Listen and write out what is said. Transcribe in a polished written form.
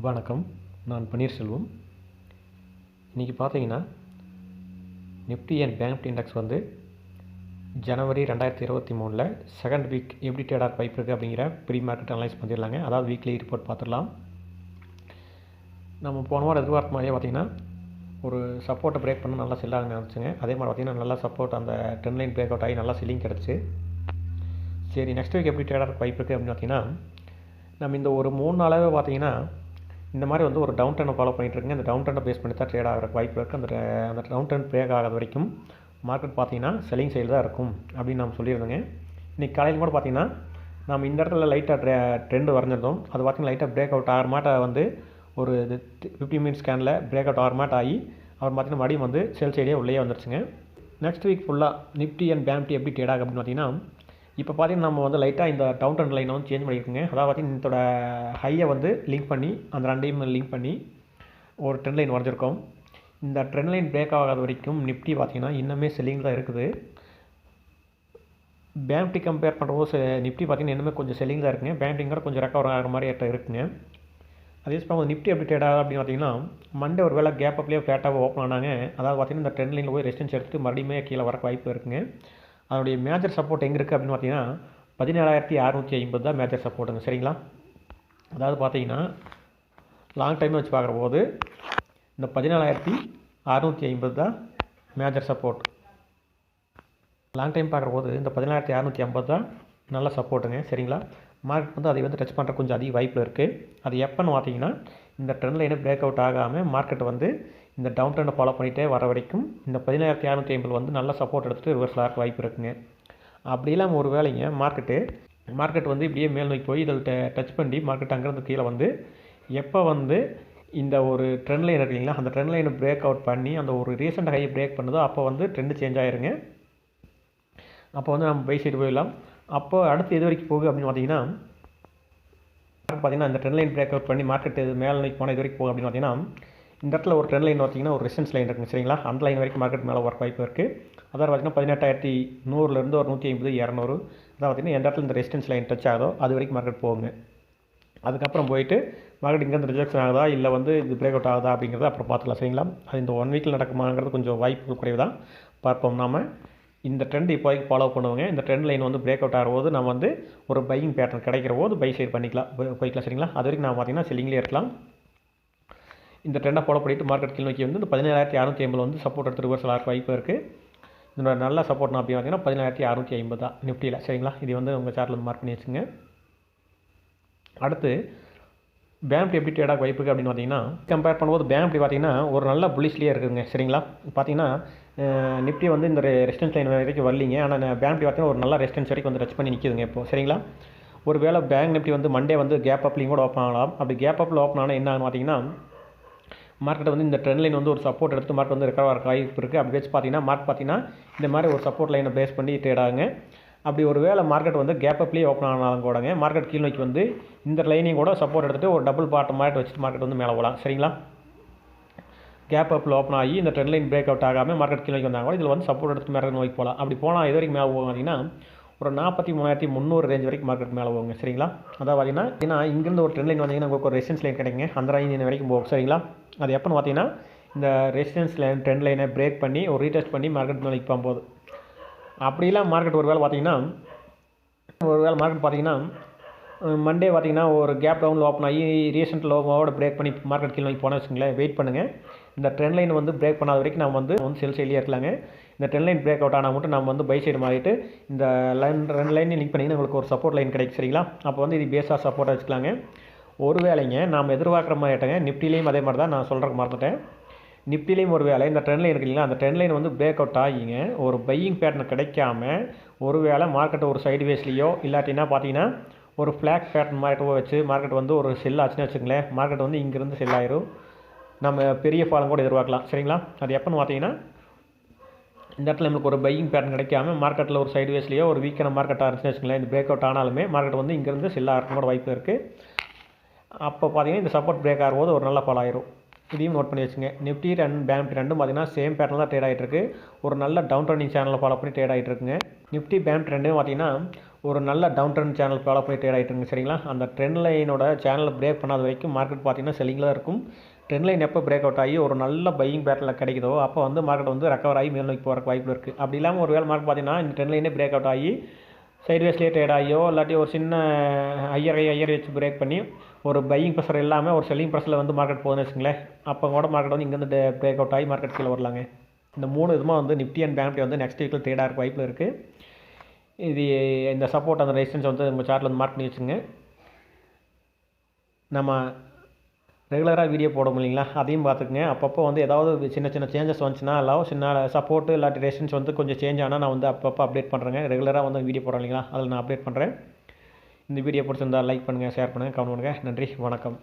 வணக்கம். நான் பன்னீர்செல்வம். இன்றைக்கி பார்த்தீங்கன்னா Nifty and bank Nifty index வந்து ஜனவரி 2023 செகண்ட் வீக் எப்படி ட்ரேட் ஆக வாய்ப்பு இருக்குது அப்படிங்கிற ப்ரீ மார்க்கெட் அனலைஸ் பண்ணிடலாங்க. அதாவது வீக்லி ரிப்போர்ட் பார்த்துடலாம். நம்ம போன வாரம் எதிர்பார்த்த மாதிரியே பார்த்திங்கன்னா ஒரு சப்போர்ட்டை பிரேக் பண்ண நல்லா செல் ஆக நினச்சிங்க. அதே மாதிரி பார்த்திங்கன்னா நல்லா சப்போர்ட் அந்த ட்ரெண்ட் லைன் பிரேக் அவுட் ஆகி நல்லா செல்லிங் கிடச்சி. சரி, நெக்ஸ்ட் வீக் எப்படி ட்ரேட் ஆக வாய்ப்பு இருக்குது அப்படின்னு பார்த்திங்கன்னா நம்ம இந்த ஒரு 3 நாளாகவே பார்த்திங்கன்னா இந்த மாதிரி வந்து ஒரு டவுன் ட்ரெண்டை ஃபாலோ பண்ணிகிட்ருக்குங்க. இந்த டவுன் ட்ரெண்டை பேஸ் பண்ணி தான் ட்ரேட் ஆகிற வாய்ப்பு இருக்குது. அந்த டவுன் ட்ரெண்ட் பிரேக் ஆகாத வரைக்கும் மார்க்கெட் பார்த்திங்கன்னா செல்லிங் சைடு தான் இருக்கும் அப்படின்னு நம்ம சொல்லியிருந்தோங்க. இன்றைக்கி காலையில் கூட பார்த்திங்கன்னா நம்ம இந்த இடத்துல லைட்டாக ட்ரெண்டு வரைஞ்சிருந்தோம். அது பார்த்திங்கன்னா லைட்டாக பிரேக் அவுட் ஆகிற மாட்ட வந்து ஒரு 15 மினிட்ஸ் ஸ்கேனில் பிரேக் அவுட் ஆகிற மாட்ட ஆகி அவர் பார்த்திங்கன்னா மறுபடியும் வந்து செல் சைடே உள்ளே வந்துருச்சுங்க. நெக்ஸ்ட் வீக் ஃபுல்லாக நிஃப்டி அண்ட் பேங்க் நிஃப்டி எப்படி ட்ரேட் ஆகும் அப்படின்னு பார்த்திங்கன்னா இப்போ பார்த்திங்கன்னா நம்ம வந்து லைட்டாக இந்த டவுன் ட்ரெண்ட் லைனை வந்து சேஞ்ச் பண்ணியிருக்குங்க. அதாவது பார்த்திங்கன்னா இதோட ஹையை வந்து லிங்க் பண்ணி அந்த ரெண்டையும் லிங்க் பண்ணி ஒரு ட்ரெண்ட் லைன் வரைஞ்சிருக்கோம். இந்த ட்ரெண்ட் லைன் பிரேக் ஆகாத வரைக்கும் நிஃப்டி பார்த்திங்கன்னா இன்னுமே செல்லிங் தான் இருக்குது. பேங்க் நிஃப்டி கம்பேர் பண்ணுறபோது நிஃப்டி பார்த்திங்கன்னா இன்னுமே கொஞ்சம் செல்லிங் தான் இருக்குங்க. பேங்க் நிஃப்டிங்கிற கொஞ்சம் ரெக்கவர் ஆகிற மாதிரி இருக்குங்க. அதே சமயம் நிஃப்டி எப்படி ட்ரேட் ஆகுது அப்படின்னு பார்த்திங்கன்னா மண்டே ஒரு வேளை கேப் அப்லேயே ஃப்ளாட்டாக ஓப்பன் ஆனாங்க. அதாவது பார்த்திங்கன்னா இந்த ட்ரெண்ட் லைனில் போய் ரெசிஸ்டன்ஸ் எடுத்துகிட்டு மறுபடியும் கீழே வர வாய்ப்பு இருக்குங்க. அதோடைய மேஜர் சப்போர்ட் எங்கே இருக்குது அப்படின்னு பார்த்தீங்கன்னா 17,650 தான் மேஜர் சப்போர்ட்டுங்க. சரிங்களா? அதாவது பார்த்தீங்கன்னா லாங் டைம் வச்சு பார்க்குற போது இந்த 17,650 தான் மேஜர் சப்போர்ட். லாங் டைம் பார்க்குற போது இந்த 17,650 தான் நல்ல சப்போர்ட்டுங்க. சரிங்களா? மார்க்கெட் வந்து அதை வந்து டச் பண்ணுற கொஞ்சம் அதிக வாய்ப்பு இருக்குது. அது எப்போன்னு பார்த்தீங்கன்னா இந்த ட்ரெண்ட் லைனை பிரேக் அவுட் ஆகாமல் மார்க்கெட் வந்து இந்த டவுன் ட்ரெண்டை ஃபாலோ பண்ணிகிட்டே வர வரைக்கும் இந்த 17,650 வந்து நல்ல சப்போர்ட் எடுத்துகிட்டு ரிவர்ஸில் ஆக வாய்ப்பு இருக்குங்க. அப்படி இல்லாமல் ஒரு வேலைங்க மார்க்கெட் வந்து இப்படியே மேல் நோக்கி போய் இதில் டச் பண்ணி மார்க்கெட் அங்கேருந்து கீழே வந்து எப்போ வந்து இந்த ஒரு ட்ரெண்ட் லைன் இருக்குங்களா அந்த ட்ரெண்ட் லைனை பிரேக் அவுட் பண்ணி அந்த ஒரு ரீசெண்ட் ஹையை பிரேக் பண்ணுதோ அப்போ வந்து ட்ரெண்டு சேஞ்ச் ஆயிருங்க. அப்போ வந்து நம்ம பை சைடு போயிடலாம். அப்போ அடுத்து எது வரைக்கும் போகுது அப்படின்னு பார்த்தீங்கன்னா இந்த ட்ரெண்ட் லைன் பிரேக் அவுட் பண்ணி மார்க்கெட் மேலே நோக்கி போனால் இது வரைக்கும் போகுது அப்படின்னு பார்த்தீங்கன்னா இந்த இடத்துல ஒரு ட்ரெண்ட் லைன் பார்த்தீங்கன்னா ஒரு ரெசிஸ்டன்ஸ் லைன் இருக்குங்க. சரிங்களா? அந்த லைன் வரைக்கும் மார்க்கெட் மேலே ஒர்க் வாய்ப்பு இருக்குது. அதாவது பார்த்தீங்கன்னா 18,100 ஒரு 150 200 அதாவது பார்த்தீங்கன்னா எந்த இடத்துல இந்த ரெசிஸ்டன்ஸ் லைன் டச் ஆகுதோ அது வரைக்கும் மார்க்கெட் போகுங்க. அதுக்கப்புறம் போயிட்டு மார்க்கெட் இங்கேருந்து ரிஜெக்ஷன் ஆகுதா இல்லை வந்து இது பிரேக் அவுட் ஆகுதா அப்படிங்கிறத அப்புறம் பார்த்துக்கலாம். சரிங்களா? அது இந்த 1 வீக்கில் நடக்குமாங்கிறது கொஞ்சம் வாய்ப்பு குறைவு தான். பார்ப்போம். நாம் இந்த ட்ரெண்ட் இப்போதைக்கு ஃபாலோ பண்ணுவோங்க. இந்த ட்ரெண்ட் லைன் வந்து பிரேக் அவுட் ஆகும்போது நம்ம வந்து ஒரு பையிங் பேட்டர்ன் கிடைக்கிற போது பை சைடு போய்க்கலாம். சரிங்களா? அது வரைக்கும் நான் பார்த்தீங்கன்னா செல்லிங்லேயே இருக்கலாம். இந்த ட்ரெண்டை ஃபாலோ பண்ணிவிட்டு மார்க்கெட் கீழ் நோக்கி வந்து இந்த 17,650 வந்து சப்போர்ட் எடுத்து ரிவர்சல் ஆக வாய்ப்பு இருக்குது. இதோட நல்ல சப்போர்ட்னா அப்படின்னு பார்த்தீங்கன்னா 17,650 தான் நிஃப்டியில். சரிங்களா? இது வந்து உங்கள் சார்ட்டில் வந்து மார்க் பண்ணி வச்சுங்க. அடுத்து பேங்க் எப்படி ட்ரேட் ஆக வாய்ப்பு இருக்குது அப்படின்னு பார்த்தீங்கன்னா கம்பேர் பண்ணும்போது பேங்க் நிஃப்டி பார்த்தீங்கன்னா ஒரு நல்ல புல்லிஷ்லேயே இருக்குதுங்க. சரிங்களா? பார்த்தீங்கன்னா நிஃப்டி வந்து இந்த ரெசிஸ்டன்ஸ் லைன் வரைக்கும் வரலிங்க. ஆனால் பேங்க் நிஃப்டி பார்த்தீங்கன்னா ஒரு நல்ல ரெசிஸ்டன்ஸ் வரைக்கும் வந்து டச் பண்ணி நிற்கிதுங்க இப்போ. சரிங்களா? ஒரு வேளை பேங்க் நிஃப்டி வந்து மண்டே வந்து கேப் அப்லையும் கூட ஓப்பன் ஆகலாம். அப்படி கேப் அப்பில் ஓப்பன் ஆனால் என்ன ஆகுன்னு பார்த்தீங்கன்னா மார்க்கெட் வந்து இந்த ட்ரெண்ட் லைன் வந்து ஒரு சப்போர்ட் எடுத்து மார்க்கெட் வந்து ரெக்கவர் ஆக வாய்ப்பு இருக்குது. அப்படி வச்சு பார்த்தீங்கன்னா மார்க்கெட் பார்த்தீங்கன்னா இந்த மாதிரி ஒரு சப்போர்ட் லைனை பேஸ் பண்ணி ட்ரேட் ஆகுங்க. அப்படி ஒரு வேளை மார்க்கெட் வந்து கேப் அப்லேயே ஓப்பன் ஆனாலும் கூடங்க மார்க்கெட் கீழ் நோக்கி வந்து இந்த லைனையும் கூட சப்போர்ட் எடுத்துகிட்டு ஒரு டபுள் பாட்டம் மாதிரி வச்சுட்டு மார்க்கெட் வந்து மேலே போகலாம். சரிங்களா? கேப் அப்பில் ஓப்பன் ஆகி இந்த ட்ரெண்ட் லைன் பிரேக் அவுட் ஆகாமல் மார்க்கெட் கீழ் நோக்கி வந்தாங்க கூட இதில் வந்து சப்போர்ட் எடுத்து மேலே நோக்கி போகலாம். அப்படி போனால் இது வரைக்கும் மேலே போகும் பார்த்தீங்கன்னா ஒரு 43,300 ரேஞ்ச் வரைக்கும் மார்க்கெட் மேலே போகுங்க. சரிங்களா? அதாவது பார்த்தீங்கன்னா இங்கேருந்து ஒரு ட்ரெண்ட் லைன் வந்தீங்கன்னா உங்களுக்கு ஒரு ரெசிஸ்டன்ஸ் லைன் கிடைக்குங்க. அந்த லைன் வரைக்கும் போகும். சரிங்களா? அது எப்போன்னு பார்த்தீங்கன்னா இந்த ரெசிஸ்டன்ஸ் லைன் ட்ரெண்ட் லைனை பிரேக் பண்ணி ஒரு ரீடெஸ்ட் பண்ணி மார்க்கெட் மேலே போகும்போது அப்படிலாம் மார்க்கெட் ஒரு வேளை மார்க்கெட் பார்த்தீங்கன்னா மண்டே பார்த்தீங்கன்னா ஒரு கேப் டவுனில் ஓப்பன் ஆகி ரீசெண்ட் லோவோட பிரேக் பண்ணி மார்க்கெட் கீழே போனால் வச்சுங்களேன் வெயிட் பண்ணுங்கள். இந்த ட்ரெண்ட் லைன் வந்து பிரேக் பண்ணாத வரைக்கும் நம்ம வந்து செல் சைட்லேயே இருக்கலாங்க. இந்த ட்ரெண்ட் லைன் பிரேக் அவுட் ஆனால் மட்டும் நம்ம வந்து பை சைடு மாறிட்டு இந்த ரெண்டு லைனையும் லிங்க் பண்ணிங்கன்னா உங்களுக்கு ஒரு சப்போர்ட் லைன் கிடைக்கும். சரிங்களா? அப்போ வந்து இது பேஸாக சப்போர்ட்டாக வச்சுக்கலாங்க. ஒரு வேளைங்க நாம் எதிர்பார்க்குற மாதிரி ஆகிட்டங்க நிஃப்டிலையும் அதே மாதிரி தான் நான் சொல்கிறக்கு மறந்துட்டேன். நிஃப்டிலையும் ஒரு வேலை இந்த ட்ரெண்ட் லைன் இருக்குங்களா அந்த ட்ரெண்ட் லைன் வந்து பிரேக் அவுட் ஆகிங்க ஒரு பையிங் பேட்டர்ன் கிடைக்காம ஒரு வேளை மார்க்கெட் ஒரு சைடு வேஸ்லேயோ இல்லாட்டினா பார்த்தீங்கன்னா ஒரு ஃப்ளாக் பேட்டர்ன் மார்க்கெட்டோ வச்சு மார்க்கெட் வந்து ஒரு செல் ஆச்சுன்னு வச்சுங்களேன் மார்க்கெட் வந்து இங்கேருந்து செல் ஆயிரும். நம்ம பெரிய ஃபாலம் கூட எதிர்பார்க்கலாம். சரிங்களா? அது எப்போன்னு பார்த்தீங்கன்னா இந்த இடத்துல நம்மளுக்கு ஒரு பையிங் பேட்டர்ன் கிடைக்காம மார்க்கெட்டில் ஒரு சைடு வேஸ்லேயோ ஒரு வீக்கான மார்க்கெட்டாக இருந்துச்சுன்னு வச்சுங்களேன் இந்த பிரேக் அவுட் ஆனாலுமே மார்க்கெட் வந்து இங்கேருந்து செல் ஆகிறதுக்கு கூட வாய்ப்பு இருக்குது. அப்போ பார்த்தீங்கன்னா இந்த சப்போர்ட் பிரேக் ஆகும்போது ஒரு நல்ல ஃபால் ஆயிரும். இதையும் நோட் பண்ணி வச்சுங்க. நிஃப்டி அண்ட் பேங்க் நிஃப்டி ரெண்டும் பார்த்தீங்கன்னா சேம் பேட்டர்ன் தான் ட்ரேட் ஆகிட்டு இருக்கு. ஒரு நல்ல டவுன் ட்ரெண்டிங் சேனலில் ஃபாலோ பண்ணி ட்ரேட் ஆகிட்டு இருக்குங்க. நிஃப்டி பேங்க் ரெண்டும் பார்த்தீங்கன்னா ஒரு நல்ல டவுன் ட்ரெண்ட் சேனல் ஃபாலோ பண்ணி ட்ரேட் ஆகிட்டு இருக்கு சரிங்களா. அந்த ட்ரெண்ட் லைனோட சேனலை பிரேக் பண்ணாத வரைக்கும் மார்க்கெட் பார்த்தீங்கன்னா செல்லிங்கில் தான் இருக்கும். ட்ரெண்ட் லைன் எப்போ பிரேக் அவுட் ஆகி ஒரு நல்ல பையிங் பேட்டில் கிடைக்குதோ அப்போ வந்து மார்க்கெட் வந்து ரெக்கவர் ஆகி மேல் நோக்கி போகிறக்கு வாய்ப்பு இருக்குது. அப்படி இல்லாமல் ஒரு வேளை மார்க்கெட் பார்த்தீங்கன்னா இந்த ட்ரெண்ட் லைனே பிரேக் அவுட் ஆகி சைட்வேஸ்லேயே ட்ரேட் ஆகியோ இல்லாட்டி ஒரு சின்ன ஐயர் வச்சு பிரேக் பண்ணி ஒரு பையிங் ப்ரெஷர் இல்லாமல் ஒரு செல்லிங் ப்ரெஷரில் வந்து மார்க்கெட் போகுதுன்னு வச்சுங்களேன், அப்போ கூட மார்க்கெட் வந்து இங்கேருந்து பிரேக் அவுட் ஆகி மார்க்கெட் கீழே வரலாங்க. இந்த 3 விதமாக வந்து நிஃப்டி அண்ட் பேங்க் நிஃப்டி வந்து நெக்ஸ்ட் வீக்கில் ட்ரேட் ஆகிற வாய்ப்பில் இருக்குது. இது இந்த சப்போர்ட் அந்த ரெசிஸ்டன்ஸ் வந்து உங்கள் சார்ட்டில் வந்து மார்க் பண்ணி வச்சுங்க. நம்ம ரெகுலராக வீடியோ போடும் இல்லைங்களா, அதையும் பார்த்துக்குங்க. அப்பப்போ வந்து ஏதாவது சின்ன சின்ன சேஞ்சஸ் வந்துச்சுன்னா எல்லாம் சின்ன சப்போர்ட்டு இல்லாட்டி ரெசிஸ்டன்ஸ் வந்து கொஞ்சம் சேஞ்ச் ஆனால் நான் வந்து அப்பப்போ அப்டேட் பண்ணுறேங்க. ரெகுலராக வந்து வீடியோ போடுறேன் இல்லைங்களா, அதில் நான் அப்டேட் பண்ணுறேன். இந்த வீடியோ பிடிச்சிருந்தால் லைக் பண்ணுங்கள், ஷேர் பண்ணுங்கள், கமெண்ட் பண்ணுங்கள். நன்றி, வணக்கம்.